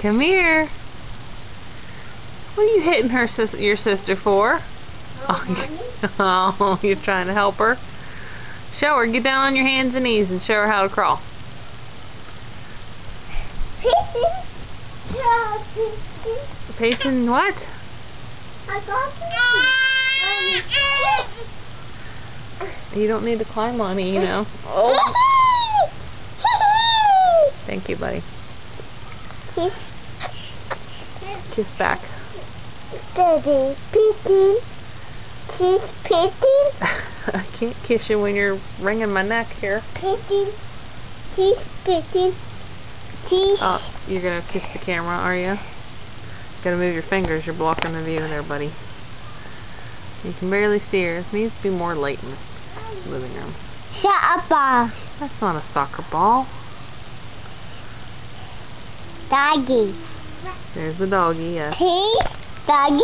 Come here. What are you hitting your sister for? Oh, you're trying to help her? Show her. Get down on your hands and knees and show her how to crawl. Pacing what? You don't need to climb on me, you know. Oh. Thank you, buddy. Kiss back. Daddy, pitty. She's pitty. I can't kiss you when you're wringing my neck here. Pitty. She's pitty. She's... Oh, you're going to kiss the camera, are you? Gotta move your fingers. You're blocking the view there, buddy. You can barely see her. It needs to be more light in the living room. Shut up, ball. That's not a soccer ball. Doggy. There's the doggy, yes. Hey, doggy.